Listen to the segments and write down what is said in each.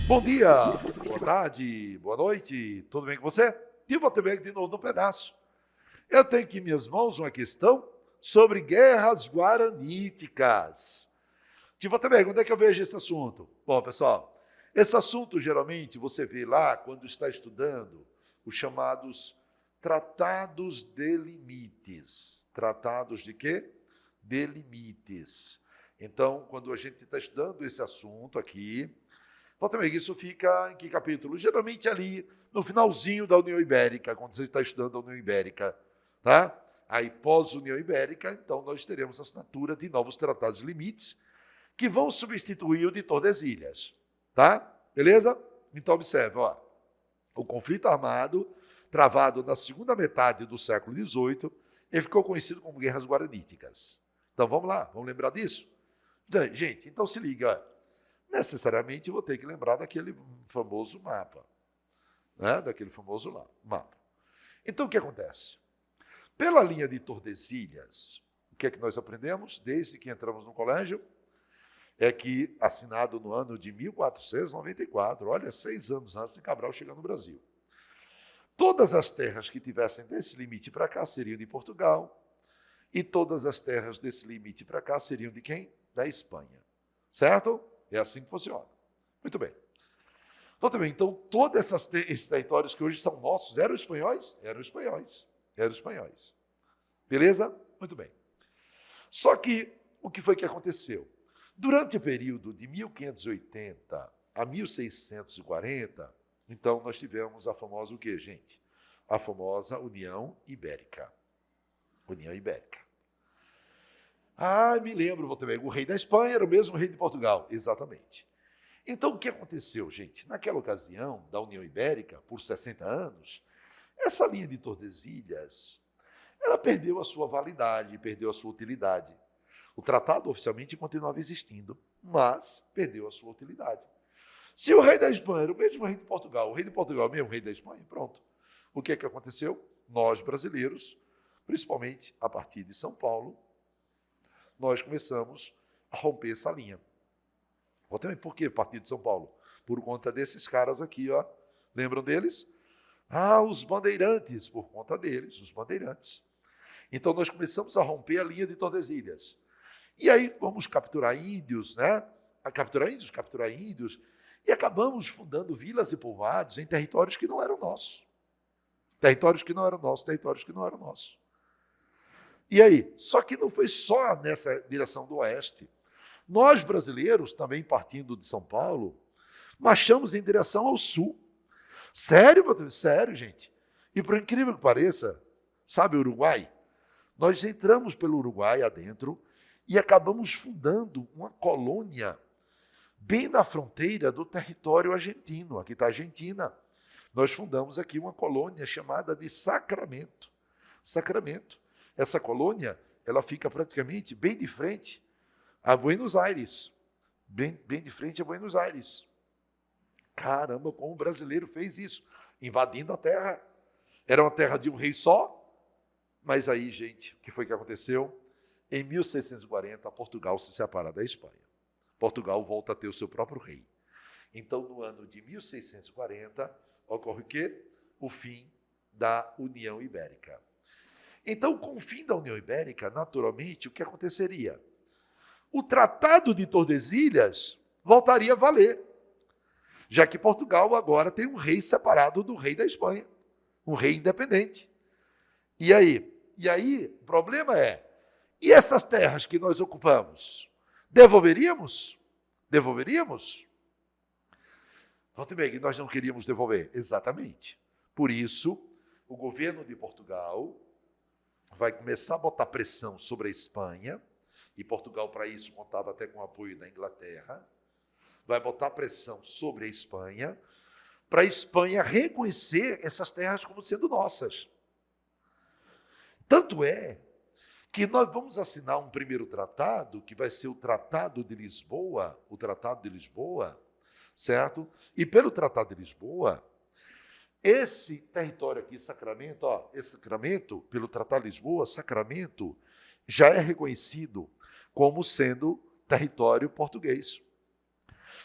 Bom dia, boa tarde, boa noite, tudo bem com você? Tive também de novo no pedaço. Eu tenho aqui em minhas mãos uma questão sobre guerras guaraníticas. Tive também, onde é que eu vejo esse assunto? Bom, pessoal, esse assunto geralmente você vê lá quando está estudando os chamados tratados de limites. Tratados de quê? De limites. Então, quando a gente está estudando esse assunto aqui, também isso fica em que capítulo? Geralmente ali no finalzinho da União Ibérica, quando você está estudando a União Ibérica, tá? Aí pós-União Ibérica, então nós teremos a assinatura de novos tratados de limites que vão substituir o de Tordesilhas, tá? Beleza? Então observe, ó, o conflito armado travado na segunda metade do século XVIII, ele ficou conhecido como Guerras Guaraníticas. Então vamos lá, vamos lembrar disso? Gente, então se liga, necessariamente vou ter que lembrar daquele famoso mapa, né? Daquele famoso mapa. Então o que acontece? Pela linha de Tordesilhas, o que é que nós aprendemos desde que entramos no colégio? É que, assinado no ano de 1494, olha, 6 anos antes de Cabral chegar no Brasil, todas as terras que tivessem desse limite para cá seriam de Portugal, e todas as terras desse limite para cá seriam de quem? Da Espanha. Certo? É assim que funciona. Muito bem. Então, todos esses territórios que hoje são nossos, eram espanhóis? Eram espanhóis. Eram espanhóis. Beleza? Muito bem. Só que, o que foi que aconteceu? Durante o período de 1580 a 1640, então, nós tivemos a famosa o quê, gente? A famosa União Ibérica. União Ibérica. Me lembro, também, o rei da Espanha era o mesmo rei de Portugal. Exatamente. Então, o que aconteceu, gente? Naquela ocasião da União Ibérica, por 60 anos, essa linha de Tordesilhas, ela perdeu a sua validade, perdeu a sua utilidade. O tratado oficialmente continuava existindo, mas perdeu a sua utilidade. Se o rei da Espanha era o mesmo rei de Portugal, o rei de Portugal é o mesmo rei da Espanha, pronto. O que é que aconteceu? Nós, brasileiros, principalmente a partir de São Paulo, nós começamos a romper essa linha. Por que a partir de São Paulo? Por conta desses caras aqui, ó. Lembram deles? Os bandeirantes, por conta deles, os bandeirantes. Então, nós começamos a romper a linha de Tordesilhas. E aí, vamos capturar índios, né? Capturar índios, e acabamos fundando vilas e povoados em territórios que não eram nossos. Territórios que não eram nossos. E aí? Só que não foi só nessa direção do oeste. Nós, brasileiros, também partindo de São Paulo, marchamos em direção ao sul. Sério, sério, gente. E por incrível que pareça, sabe o Uruguai? Nós entramos pelo Uruguai adentro e acabamos fundando uma colônia bem na fronteira do território argentino. Aqui está a Argentina. Nós fundamos aqui uma colônia chamada de Sacramento. Sacramento. Essa colônia, ela fica praticamente bem de frente a Buenos Aires. Bem de frente a Buenos Aires. Caramba, como o brasileiro fez isso, invadindo a terra. Era uma terra de um rei só, mas aí, gente, o que foi que aconteceu? Em 1640, Portugal se separa da Espanha. Portugal volta a ter o seu próprio rei. Então, no ano de 1640, ocorre o quê? O fim da União Ibérica. Então, com o fim da União Ibérica, naturalmente, o que aconteceria? O Tratado de Tordesilhas voltaria a valer, já que Portugal agora tem um rei separado do rei da Espanha, um rei independente. E aí, o problema é, e essas terras que nós ocupamos, devolveríamos? Devolveríamos? Nós não queríamos devolver. Exatamente. Por isso, o governo de Portugal vai começar a botar pressão sobre a Espanha, e Portugal, para isso, contava até com o apoio da Inglaterra, vai botar pressão sobre a Espanha, para a Espanha reconhecer essas terras como sendo nossas. Tanto é que nós vamos assinar um primeiro tratado, que vai ser o Tratado de Lisboa, certo? E pelo Tratado de Lisboa, esse território aqui, Sacramento, esse Sacramento, pelo Tratado de Lisboa, Sacramento, já é reconhecido como sendo território português.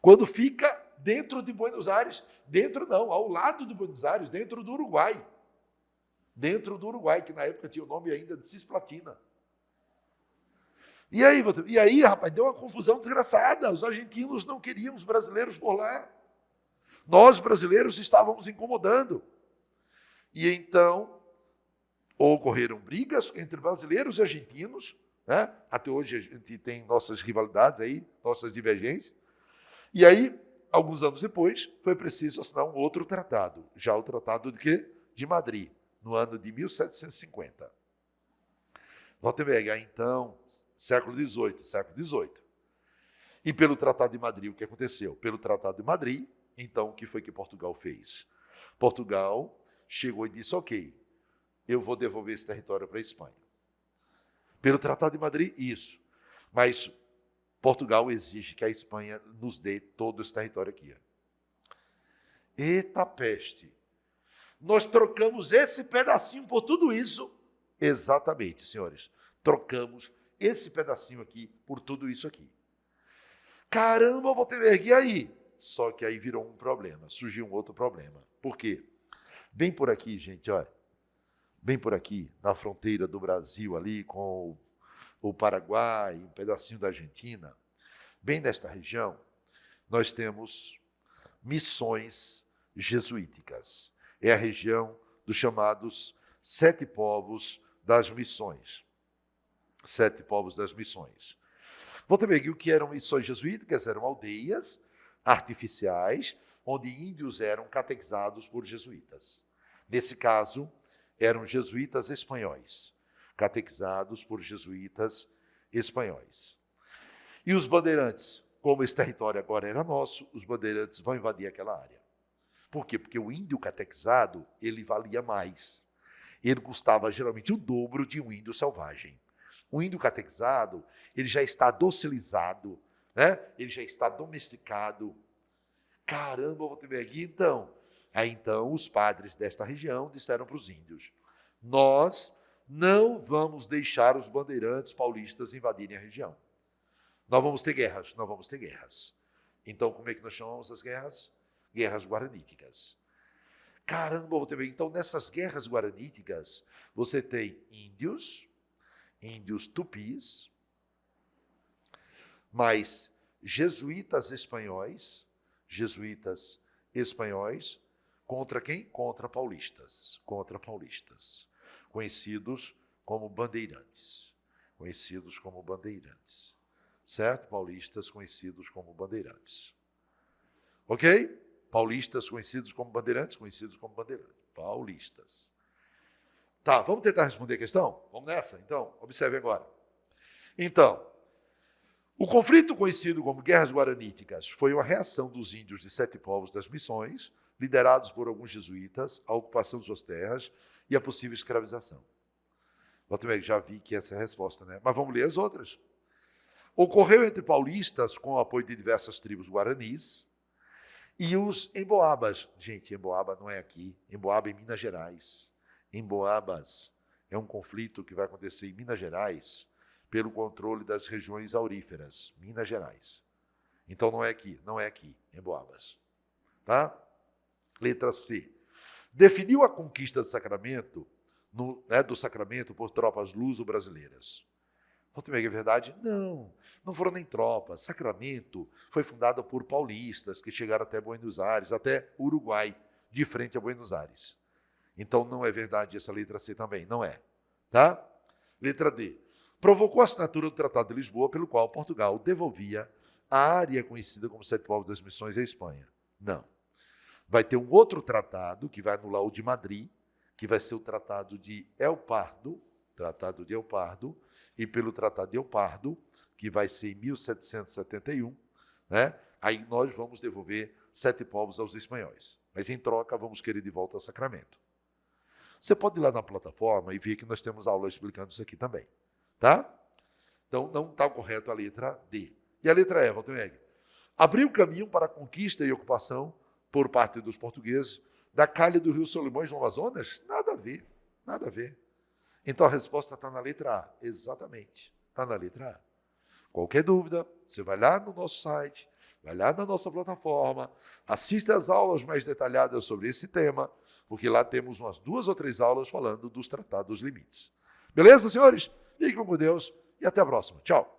Quando fica dentro de Buenos Aires, dentro não, ao lado de Buenos Aires, dentro do Uruguai. Dentro do Uruguai, que na época tinha o nome ainda de Cisplatina. E aí, rapaz, deu uma confusão desgraçada. Os argentinos não queriam os brasileiros por lá. Nós, brasileiros, estávamos incomodando. E então, ocorreram brigas entre brasileiros e argentinos, né? Até hoje a gente tem nossas rivalidades aí, nossas divergências. E aí, alguns anos depois, foi preciso assinar um outro tratado. Já o Tratado de quê? De Madrid, no ano de 1750. Vamos pegar, então, século XVIII. E pelo Tratado de Madrid, o que aconteceu? Pelo Tratado de Madrid, então, o que foi que Portugal fez? Portugal chegou e disse, ok, eu vou devolver esse território para a Espanha. Pelo Tratado de Madrid, isso. Mas Portugal exige que a Espanha nos dê todo esse território aqui. Eita peste! Nós trocamos esse pedacinho por tudo isso. Exatamente, senhores. Trocamos esse pedacinho aqui por tudo isso aqui. Caramba, vou ter que ir aí. Só que aí virou um problema, surgiu um outro problema. Por quê? Bem por aqui, gente, olha. Bem por aqui, na fronteira do Brasil, ali com o Paraguai, um pedacinho da Argentina, bem nesta região, nós temos missões jesuíticas. É a região dos chamados 7 povos das missões. 7 povos das missões. Vou também aqui o que eram missões jesuíticas, eram aldeias artificiais, onde índios eram catequizados por jesuítas. Nesse caso, eram jesuítas espanhóis, catequizados por jesuítas espanhóis. E os bandeirantes, como esse território agora era nosso, os bandeirantes vão invadir aquela área. Por quê? Porque o índio catequizado, ele valia mais. Ele custava geralmente o dobro de um índio selvagem. O índio catequizado, ele já está docilizado, né? Ele já está domesticado. Caramba, vou ter aqui então. Aí então os padres desta região disseram para os índios, nós não vamos deixar os bandeirantes paulistas invadirem a região. Nós vamos ter guerras. Então como é que nós chamamos as guerras? Guerras guaraníticas. Caramba, vou ter então nessas guerras guaraníticas você tem índios tupis, mas jesuítas espanhóis, contra quem? Contra paulistas, conhecidos como bandeirantes, certo? Paulistas conhecidos como bandeirantes, ok? Paulistas conhecidos como bandeirantes, paulistas. Tá, vamos tentar responder a questão? Vamos nessa, então? Observe agora. Então, o conflito conhecido como Guerras Guaraníticas foi uma reação dos índios de 7 povos das missões, liderados por alguns jesuítas, à ocupação de suas terras e à possível escravização. Eu também já vi que essa é a resposta, né? Mas vamos ler as outras. Ocorreu entre paulistas, com o apoio de diversas tribos guaranis, e os emboabas. Gente, Emboaba não é aqui. Emboaba é em Minas Gerais. Emboabas é um conflito que vai acontecer em Minas Gerais pelo controle das regiões auríferas. Minas Gerais. Então não é aqui, Emboabas. Tá? Letra C. Definiu a conquista do Sacramento, do Sacramento por tropas luso-brasileiras. É verdade? Não foram nem tropas. Sacramento foi fundado por paulistas que chegaram até Buenos Aires, até Uruguai, de frente a Buenos Aires. Então não é verdade essa letra C também, não é. Tá? Letra D. Provocou a assinatura do Tratado de Lisboa, pelo qual Portugal devolvia a área conhecida como 7 povos das missões à Espanha. Não. Vai ter um outro tratado, que vai anular o de Madrid, que vai ser o Tratado de El Pardo, e pelo Tratado de El Pardo, que vai ser em 1771, né? Aí nós vamos devolver 7 povos aos espanhóis. Mas em troca, vamos querer de volta a Sacramento. Você pode ir lá na plataforma e ver que nós temos aula explicando isso aqui também. Tá? Então, não está correto a letra D. E a letra E, Walter, abriu caminho para a conquista e ocupação por parte dos portugueses da calha do rio Solimões no Amazonas? Nada a ver. Então, a resposta está na letra A. Exatamente, está na letra A. Qualquer dúvida, você vai lá no nosso site, Vai lá na nossa plataforma, assista às aulas mais detalhadas sobre esse tema, porque lá temos umas 2 ou 3 aulas falando dos tratados limites. Beleza, senhores? Fiquem com Deus e até a próxima. Tchau.